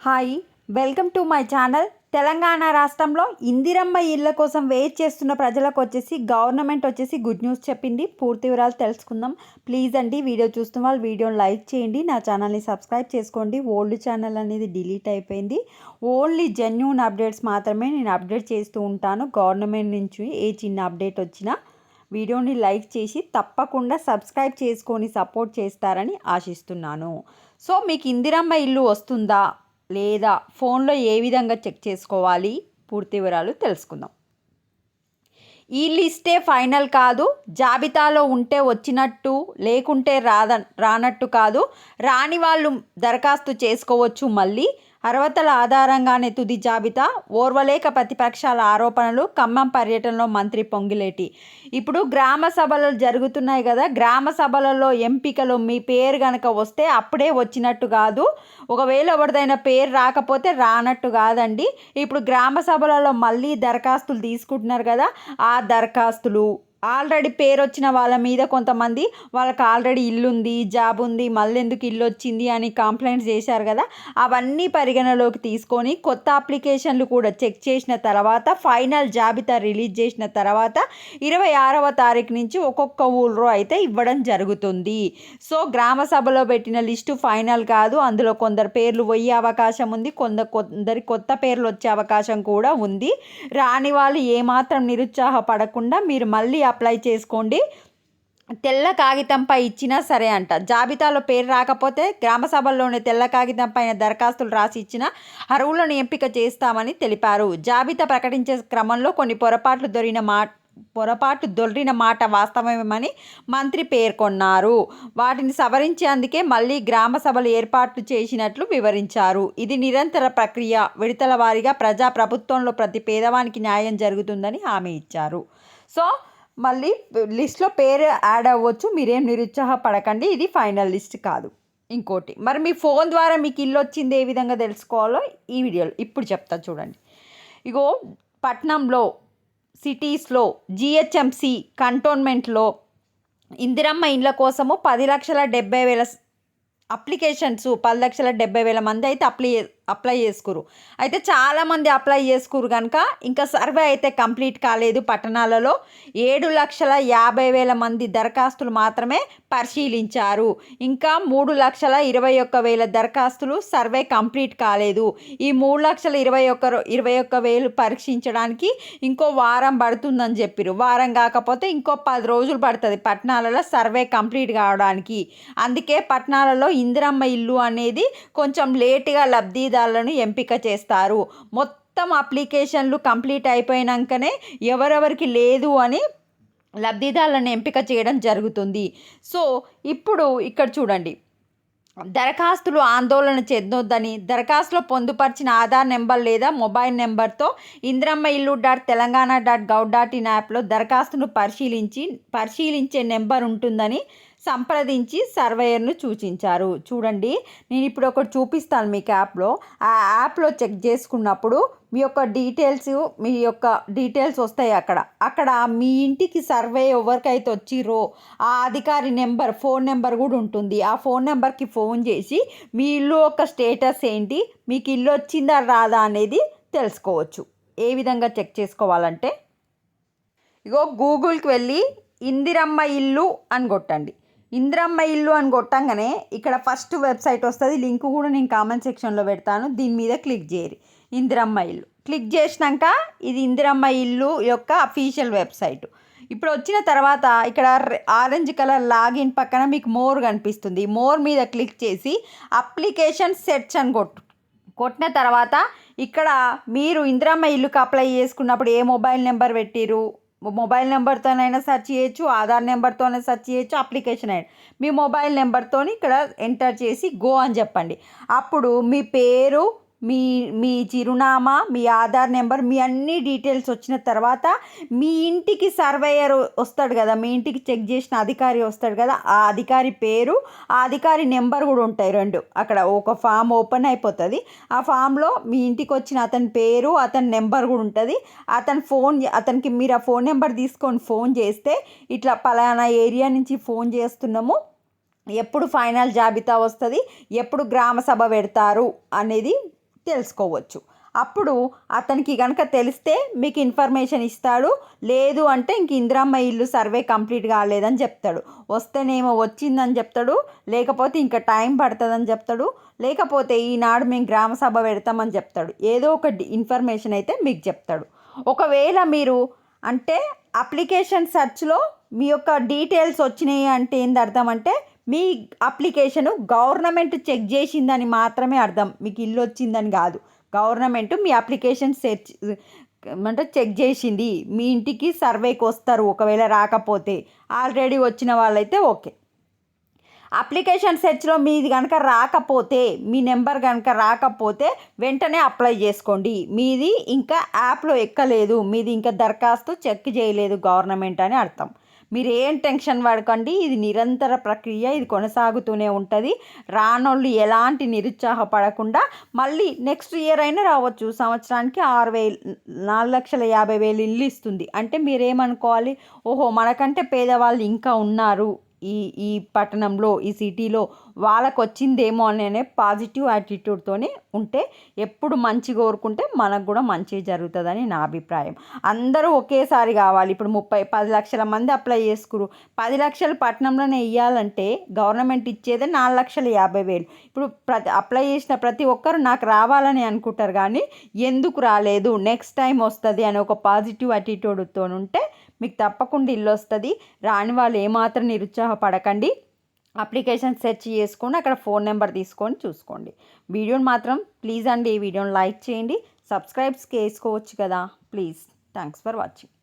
Hi, welcome to my channel. Telangana రాష్ట్రంలో ఇందిరమ్మ ఇళ్ళ కోసం వెయిట్ చేస్తున్న ప్రజలకు గవర్నమెంట్ గుడ్ న్యూస్ చెప్పింది. పూర్తి వివరాలు తెలుసుకుందాం. ప్లీజ్ అండి, వీడియో చూస్తున్న వాళ్ళు వీడియోని లైక్ చేయండి, నా ఛానల్ని సబ్స్క్రైబ్ చేసుకోండి. ఓల్డ్ ఛానల్ అనేది డిలీట్ అయిపోయింది. ఓన్లీ జెన్యూన్ అప్డేట్స్ మాత్రమే నేను అప్డేట్ చేస్తూ ఉంటాను. గవర్నమెంట్ నుంచి ఏ చిన్న అప్డేట్ వచ్చినా వీడియోని లైక్ చేసి తప్పకుండా సబ్స్క్రైబ్ చేసుకొని సపోర్ట్ చేస్తారని ఆశిస్తున్నాను. సో మీకు ఇందిరమ్మ ఇల్లు వస్తుందా లేదా, ఫోన్లో ఏ విధంగా చెక్ చేసుకోవాలి, పూర్తి వివరాలు తెలుసుకుందాం. ఈ లిస్టే ఫైనల్ కాదు. జాబితాలో ఉంటే వచ్చినట్టు, లేకుంటే రానట్టు కాదు. రాని వాళ్ళు దరఖాస్తు చేసుకోవచ్చు. మళ్ళీ అర్హతల ఆధారంగానే తుది జాబితా. ఓర్వలేక ప్రతిపక్షాల ఆరోపణలు. ఖమ్మం పర్యటనలో మంత్రి పొంగిలేటి. ఇప్పుడు గ్రామ సభలు జరుగుతున్నాయి కదా, గ్రామ సభలలో ఎంపికలు మీ పేరు కనుక వస్తే అప్పుడే వచ్చినట్టు కాదు. ఒకవేళ ఎవరిదైనా పేరు రాకపోతే రానట్టు కాదండి. ఇప్పుడు గ్రామ సభలలో మళ్ళీ దరఖాస్తులు తీసుకుంటున్నారు కదా, ఆ దరఖాస్తులు ఆల్రెడీ పేరు వచ్చిన వాళ్ళ మీద కొంతమంది వాళ్ళకి ఆల్రెడీ ఇల్లు ఉంది, జాబ్ ఉంది, మళ్ళీ ఎందుకు ఇల్లు వచ్చింది అని కంప్లైంట్స్ చేశారు కదా, అవన్నీ పరిగణలోకి తీసుకొని కొత్త అప్లికేషన్లు కూడా చెక్ చేసిన తర్వాత ఫైనల్ జాబితా రిలీజ్ చేసిన తర్వాత 26వ తారీఖు నుంచి ఒక్కొక్క ఊళ్ళో అయితే ఇవ్వడం జరుగుతుంది. సో గ్రామ సభలో పెట్టిన లిస్టు ఫైనల్ కాదు. అందులో కొందరు పేర్లు పోయే అవకాశం ఉంది, కొందరి కొత్త పేర్లు వచ్చే అవకాశం కూడా ఉంది. రాని వాళ్ళు ఏమాత్రం నిరుత్సాహపడకుండా మీరు మళ్ళీ అప్లై చేసుకోండి. తెల్ల కాగితంపై ఇచ్చినా సరే అంట. జాబితాలో పేరు రాకపోతే గ్రామ సభల్లోనే తెల్ల కాగితం పైన దరఖాస్తులు రాసి ఇచ్చిన అర్హులను ఎంపిక చేస్తామని తెలిపారు. జాబితా ప్రకటించే క్రమంలో కొన్ని పొరపాట్లు దొరికిన మాట వాస్తవమేమని మంత్రి పేర్కొన్నారు. వాటిని సవరించేందుకే మళ్ళీ గ్రామ సభలు ఏర్పాటు చేసినట్లు వివరించారు. ఇది నిరంతర ప్రక్రియ. విడతల వారీగా ప్రభుత్వంలో ప్రతి పేదవానికి న్యాయం జరుగుతుందని హామీ ఇచ్చారు. సో మళ్ళీ లిస్ట్లో పేరు యాడ్ అవ్వచ్చు, మీరేం నిరుత్సాహపడకండి. ఇది ఫైనల్ లిస్ట్ కాదు. ఇంకోటి, మరి మీ ఫోన్ ద్వారా మీకు ఇల్లు వచ్చింది ఏ విధంగా తెలుసుకోవాలో ఈ వీడియోలో ఇప్పుడు చెప్తా చూడండి. ఇగో పట్నంలో, సిటీస్లో, జిహెచ్ఎంసి కంటోన్మెంట్లో ఇందిరమ్మ ఇండ్ల కోసము 10,70,000 అప్లికేషన్స్, 10,70,000 మంది అయితే అప్లై చేసుకురు. అయితే చాలామంది అప్లై చేసుకురు కనుక ఇంకా సర్వే అయితే కంప్లీట్ కాలేదు. పట్టణాలలో 7,50,000 మంది దరఖాస్తులు మాత్రమే పరిశీలించారు. ఇంకా 3,21,000 దరఖాస్తులు సర్వే కంప్లీట్ కాలేదు. ఈ 3,21,000 పరీక్షించడానికి ఇంకో వారం పడుతుందని చెప్పారు. వారం కాకపోతే ఇంకో 10 రోజులు పడుతుంది పట్టణాలలో సర్వే కంప్లీట్ కావడానికి. అందుకే పట్టణాలలో ఇందిరమ్మ ఇల్లు అనేది కొంచెం లేటుగా లబ్ధిదారులను ఎంపిక చేస్తారు. మొత్తం అప్లికేషన్లు కంప్లీట్ అయిపోయినాకనే ఎవరెవరికి లేదు అని లబ్ధిదారులను ఎంపిక చేయడం జరుగుతుంది. సో ఇప్పుడు ఇక్కడ చూడండి, దరఖాస్తులు ఆందోళన చెందొద్దని, దరఖాస్తులో పొందుపరిచిన ఆధార్ నెంబర్ లేదా మొబైల్ నెంబర్తో indiramaillu.telangana.gov.in యాప్లో దరఖాస్తును పరిశీలించే నెంబర్ ఉంటుందని సంప్రదించి సర్వేయర్ను సూచించారు. చూడండి, నేను ఇప్పుడు ఒకటి చూపిస్తాను మీకు. ఆ యాప్లో చెక్ చేసుకున్నప్పుడు మీ యొక్క డీటెయిల్స్ వస్తాయి. అక్కడ మీ ఇంటికి సర్వే ఎవరికైతే వచ్చిర్రో ఆ అధికారి నెంబర్, ఫోన్ నెంబర్ కూడా ఉంటుంది. ఆ ఫోన్ నెంబర్కి ఫోన్ చేసి మీ ఇల్లు యొక్క స్టేటస్ ఏంటి, మీకు ఇల్లు వచ్చిందా రాదా అనేది తెలుసుకోవచ్చు. ఏ విధంగా చెక్ చేసుకోవాలంటే, ఇగో గూగుల్కి వెళ్ళి ఇందిరమ్మ ఇల్లు అని కొట్టండి. ఇందిరమ్మ ఇల్లు అని కొట్టంగానే ఇక్కడ ఫస్ట్ వెబ్సైట్ వస్తుంది. లింక్ కూడా నేను కామెంట్ సెక్షన్లో పెడతాను. దీని మీద క్లిక్ చేయరు. ఇందిరమ్మ ఇల్లు క్లిక్ చేసినాక ఇది ఇందిరమ్మ ఇల్లు యొక్క అఫీషియల్ వెబ్సైట్. ఇప్పుడు వచ్చిన తర్వాత ఇక్కడ ఆరెంజ్ కలర్ లాగిన్ పక్కన మీకు మోర్ కనిపిస్తుంది. మోర్ మీద క్లిక్ చేసి అప్లికేషన్ సెర్చ్ అని కొట్టిన తర్వాత ఇక్కడ మీరు ఇందిరమ్మ ఇల్లుకి అప్లై చేసుకున్నప్పుడు ఏ మొబైల్ నెంబర్ పెట్టిరు, మొబైల్ నెంబర్తోనైనా సెర్చ్ చేయొచ్చు, ఆధార్ నెంబర్తోనే సెర్చ్ చేయొచ్చు, అప్లికేషన్ అయినా మీ మొబైల్ నెంబర్తో ఇక్కడ ఎంటర్ చేసి గో అని చెప్పండి. అప్పుడు మీ పేరు, మీ చిరునామా, మీ ఆధార్ నెంబర్, మీ అన్ని డీటెయిల్స్ వచ్చిన తర్వాత మీ ఇంటికి సర్వేయర్ వస్తాడు కదా, మీ ఇంటికి చెక్ చేసిన అధికారి వస్తాడు కదా, ఆ అధికారి పేరు, ఆ అధికారి నెంబర్ కూడా ఉంటాయి రెండు. అక్కడ ఒక ఫామ్ ఓపెన్ అయిపోతుంది. ఆ ఫామ్లో మీ ఇంటికి వచ్చిన అతని పేరు, అతని నెంబర్ కూడా ఉంటుంది. అతనికి మీరు ఆ ఫోన్ నెంబర్ తీసుకొని ఫోన్ చేస్తే ఇట్లా పలానా ఏరియా నుంచి ఫోన్ చేస్తున్నాము, ఎప్పుడు ఫైనల్ జాబితా వస్తుంది, ఎప్పుడు గ్రామ సభ పెడతారు అనేది తెలుసుకోవచ్చు. అప్పుడు అతనికి కనుక తెలిస్తే మీకు ఇన్ఫర్మేషన్ ఇస్తాడు. లేదు అంటే ఇంక ఇందిరమ్మ ఇల్లు సర్వే కంప్లీట్ కాలేదని చెప్తాడు. వస్తేనేమో వచ్చిందని చెప్తాడు, లేకపోతే ఇంకా టైం పడుతుందని చెప్తాడు, లేకపోతే ఈనాడు మేము గ్రామ సభ పెడతామని చెప్తాడు. ఏదో ఒక ఇన్ఫర్మేషన్ అయితే మీకు చెప్తాడు. ఒకవేళ మీరు అంటే అప్లికేషన్ సెర్చ్లో మీ యొక్క డీటెయిల్స్ వచ్చినాయి అంటే ఏంది అర్థం అంటే మీ అప్లికేషను గవర్నమెంట్ చెక్ చేసిందని మాత్రమే అర్థం. మీకు ఇల్లు వచ్చిందని కాదు. గవర్నమెంట్ మీ అప్లికేషన్ సెర్చ్ అంటే చెక్ చేసింది. మీ ఇంటికి సర్వేకి వస్తారు. ఒకవేళ రాకపోతే ఆల్రెడీ వచ్చిన వాళ్ళైతే ఓకే. అప్లికేషన్ సెర్చ్లో మీది కనుక రాకపోతే, మీ నెంబర్ కనుక రాకపోతే వెంటనే అప్లై చేసుకోండి. మీది ఇంకా యాప్లో ఎక్కలేదు, మీది ఇంకా దరఖాస్తు చెక్ చేయలేదు గవర్నమెంట్ అని అర్థం. మీరు ఏం టెన్షన్ పడకండి. ఇది నిరంతర ప్రక్రియ, ఇది కొనసాగుతూనే ఉంటుంది. రానోళ్ళు ఎలాంటి నిరుత్సాహపడకుండా మళ్ళీ నెక్స్ట్ ఇయర్ అయినా రావచ్చు. సంవత్సరానికి 4,50,000 ఇల్లు ఇస్తుంది అంటే మీరేమనుకోవాలి, ఓహో మనకంటే పేదవాళ్ళు ఇంకా ఉన్నారు ఈ ఈ పట్టణంలో, ఈ సిటీలో, వాళ్ళకు వచ్చిందేమో అనే పాజిటివ్ యాటిట్యూడ్తోనే ఉంటే, ఎప్పుడు మంచి కోరుకుంటే మనకు కూడా మంచి జరుగుతుందని నా అభిప్రాయం. అందరూ ఒకేసారి కావాలి. ఇప్పుడు 10 లక్షల మంది అప్లై చేసుకురు. 10 లక్షలు పట్టణంలోనే ఇవ్వాలంటే గవర్నమెంట్ ఇచ్చేదే 4,50,000. ఇప్పుడు అప్లై చేసిన ప్రతి ఒక్కరు నాకు రావాలని అనుకుంటారు, కానీ ఎందుకు రాలేదు, నెక్స్ట్ టైం వస్తుంది అనే ఒక పాజిటివ్ యాటిట్యూడ్తో ఉంటే మీకు తప్పకుండా ఇల్లు వస్తుంది. రాని వాళ్ళు ఏమాత్రం నిరుత్సాహపడకండి. అప్లికేషన్ సెర్చ్ చేసుకొని అక్కడ ఫోన్ నెంబర్ తీసుకొని చూసుకోండి. వీడియోని మాత్రం ప్లీజ్ అండి ఈ వీడియోని లైక్ చేయండి. సబ్స్క్రైబ్స్ చేసుకోవచ్చు కదా ప్లీజ్. Thanks for watching.